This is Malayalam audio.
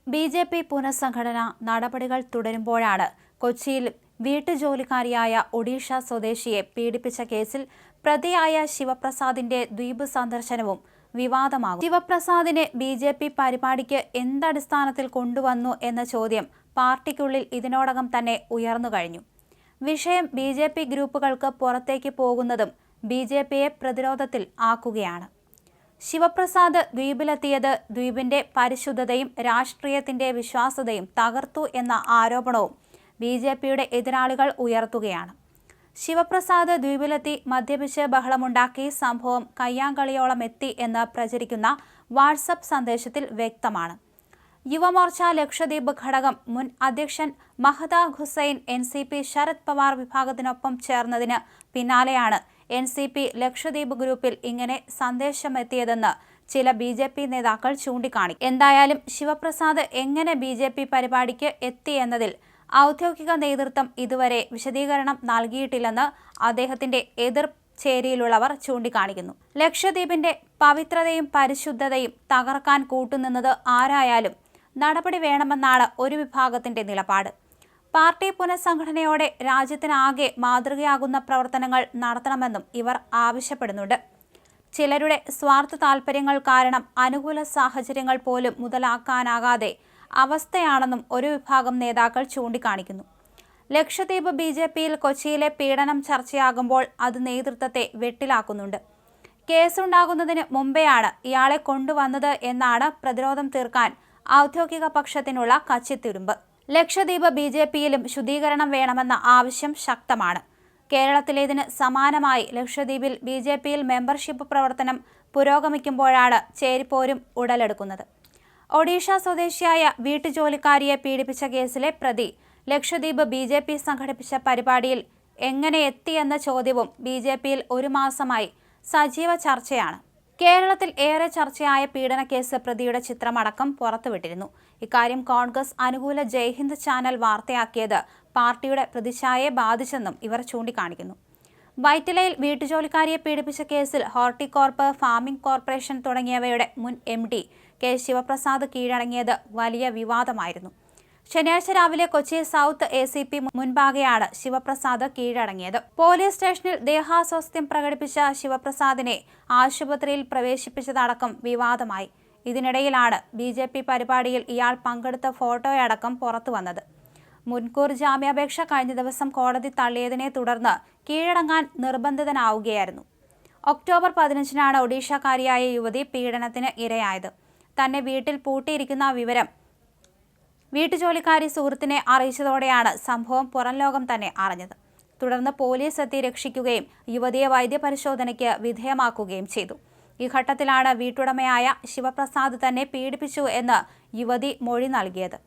ബി.ജെ.പി. പുനഃസംഘടന നടപടികൾ തുടരുമ്പോഴാണ് കൊച്ചിയിൽ വീട്ടുജോലിക്കാരിയായ ഒഡീഷ സ്വദേശിയെ പീഡിപ്പിച്ച കേസിൽ പ്രതിയായ ശിവപ്രസാദിന്റെ ദ്വീപ് സന്ദർശനവും വിവാദമാകും. ശിവപ്രസാദിനെ ബി.ജെ.പി. പരിപാടിക്ക് എന്തടിസ്ഥാനത്തിൽ കൊണ്ടുവന്നു എന്ന ചോദ്യം പാർട്ടിക്കുള്ളിൽ ഇതിനോടകം തന്നെ ഉയർന്നു കഴിഞ്ഞു. വിഷയം ബി.ജെ.പി. ഗ്രൂപ്പുകൾക്ക് പുറത്തേക്ക് പോകുന്നതും ബി.ജെ.പിയെ പ്രതിരോധത്തിൽ ആക്കുകയാണ്. ശിവപ്രസാദ് ദ്വീപിലെത്തിയത് ദ്വീപിന്റെ പരിശുദ്ധതയും രാഷ്ട്രീയത്തിന്റെ വിശ്വാസ്യതയും തകർത്തു എന്ന ആരോപണവും ബി.ജെ.പിയുടെ എതിരാളികൾ ഉയർത്തുകയാണ്. ശിവപ്രസാദ് ദ്വീപിലെത്തി മദ്യപിച്ച് ബഹളമുണ്ടാക്കി സംഭവം കയ്യാങ്കളിയോളം എത്തി എന്ന് പ്രചരിക്കുന്ന വാട്സപ്പ് സന്ദേശത്തിൽ വ്യക്തമാണ്. യുവമോർച്ച ലക്ഷദ്വീപ് ഘടകം മുൻ അധ്യക്ഷൻ മഹദ ഹുസൈൻ എൻ.സി.പി. ശരത് പവാർ വിഭാഗത്തിനൊപ്പം ചേർന്നതിന് പിന്നാലെയാണ് എൻ.സി.പി. ലക്ഷദ്വീപ് ഗ്രൂപ്പിൽ ഇങ്ങനെ സന്ദേശമെത്തിയതെന്ന് ചില ബി.ജെ.പി. നേതാക്കൾ ചൂണ്ടിക്കാണി. എന്തായാലും ശിവപ്രസാദ് എങ്ങനെ ബി.ജെ.പി. പരിപാടിക്ക് എത്തിയെന്നതിൽ ഔദ്യോഗിക നേതൃത്വം ഇതുവരെ വിശദീകരണം നൽകിയിട്ടില്ലെന്ന് അദ്ദേഹത്തിന്റെ എതിർ ചേരിയിലുള്ളവർ ചൂണ്ടിക്കാണിക്കുന്നു. ലക്ഷദ്വീപിന്റെ പവിത്രതയും പരിശുദ്ധതയും തകർക്കാൻ കൂട്ടുനിന്നത് ആരായാലും നടപടി വേണമെന്നാണ് ഒരു വിഭാഗത്തിന്റെ നിലപാട്. പാർട്ടി പുനഃസംഘടനയോടെ രാജ്യത്തിനാകെ മാതൃകയാകുന്ന പ്രവർത്തനങ്ങൾ നടത്തണമെന്നും ഇവർ ആവശ്യപ്പെടുന്നുണ്ട്. ചിലരുടെ സ്വാർത്ഥ താൽപര്യങ്ങൾ കാരണം അനുകൂല സാഹചര്യങ്ങൾ പോലും മുതലാക്കാനാകാതെ അവസ്ഥയാണെന്നും ഒരു വിഭാഗം നേതാക്കൾ ചൂണ്ടിക്കാണിക്കുന്നു. ലക്ഷദ്വീപ് ബി.ജെ.പിയിൽ കൊച്ചിയിലെ പീഡനം ചർച്ചയാകുമ്പോൾ അത് നേതൃത്വത്തെ വെട്ടിലാക്കുന്നുണ്ട്. കേസുണ്ടാകുന്നതിന് മുമ്പെയാണ് ഇയാളെ കൊണ്ടുവന്നത് എന്നാണ് പ്രതിരോധം തീർക്കാൻ ഔദ്യോഗിക പക്ഷത്തിനുള്ള കച്ചിത്തുരുമ്പ്. ലക്ഷദ്വീപ് ബി.ജെ.പിയിലും ശുദ്ധീകരണം വേണമെന്ന ആവശ്യം ശക്തമാണ്. കേരളത്തിലേതിന് സമാനമായി ലക്ഷദ്വീപിൽ ബി.ജെ.പിയിൽ മെമ്പർഷിപ്പ് പ്രവർത്തനം പുരോഗമിക്കുമ്പോഴാണ് ചേരിപ്പോരും ഉടലെടുക്കുന്നത്. ഒഡീഷ സ്വദേശിയായ വീട്ടുജോലിക്കാരിയെ പീഡിപ്പിച്ച കേസിലെ പ്രതി ലക്ഷദ്വീപ് ബി.ജെ.പി. സംഘടിപ്പിച്ച പരിപാടിയിൽ എങ്ങനെ എത്തിയെന്ന ചോദ്യവും ബി.ജെ.പിയിൽ ഒരു മാസമായി സജീവ ചർച്ചയാണ്. കേരളത്തിൽ ഏറെ ചർച്ചയായ പീഡനക്കേസ് പ്രതിയുടെ ചിത്രമടക്കം പുറത്തുവിട്ടിരുന്നു. ഇക്കാര്യം കോൺഗ്രസ് അനുകൂല ജയ്ഹിന്ദ് ചാനൽ വാർത്തയാക്കിയത് പാർട്ടിയുടെ പ്രതിച്ഛായയെ ബാധിച്ചെന്നും ഇവർ ചൂണ്ടിക്കാണിക്കുന്നു. വൈറ്റിലയിൽ വീട്ടുജോലിക്കാരിയെ പീഡിപ്പിച്ച കേസിൽ ഹോർട്ടികോർപ്പ്, ഫാമിംഗ് കോർപ്പറേഷൻ തുടങ്ങിയവയുടെ മുൻ എം.ഡി. കെ. ശിവപ്രസാദ് കീഴടങ്ങിയത് വലിയ വിവാദമായിരുന്നു. ശനിയാഴ്ച രാവിലെ കൊച്ചി സൗത്ത് എ.സി.പി. മുൻപാകെയാണ് ശിവപ്രസാദ് കീഴടങ്ങിയത്. പോലീസ് സ്റ്റേഷനിൽ ദേഹാസ്വാസ്ഥ്യം പ്രകടിപ്പിച്ച ശിവപ്രസാദിനെ ആശുപത്രിയിൽ പ്രവേശിപ്പിച്ചതടക്കം വിവാദമായി. ഇതിനിടയിലാണ് ബി.ജെ.പി. പരിപാടിയിൽ ഇയാൾ പങ്കെടുത്ത ഫോട്ടോയടക്കം പുറത്തുവന്നത്. മുൻകൂർ ജാമ്യാപേക്ഷ കഴിഞ്ഞ ദിവസം കോടതി തള്ളിയതിനെ തുടർന്ന് കീഴടങ്ങാൻ നിർബന്ധിതനാവുകയായിരുന്നു. ഒക്ടോബർ 15-നാണ് ഒഡീഷക്കാരിയായ യുവതി പീഡനത്തിന് ഇരയായത്. തന്നെ വീട്ടിൽ പൂട്ടിയിരിക്കുന്ന വിവരം വീട്ടുജോലിക്കാരി സുഹൃത്തിനെ അറിയിച്ചതോടെയാണ് സംഭവം പുറംലോകം തന്നെ അറിഞ്ഞത്. തുടർന്ന് പോലീസ് എത്തി രക്ഷിക്കുകയും യുവതിയെ വൈദ്യപരിശോധനയ്ക്ക് വിധേയമാക്കുകയും ചെയ്തു. ഈ ഘട്ടത്തിലാണ് വീട്ടുടമയായ ശിവപ്രസാദ് തന്നെ പീഡിപ്പിച്ചു എന്ന് യുവതി മൊഴി നൽകിയത്.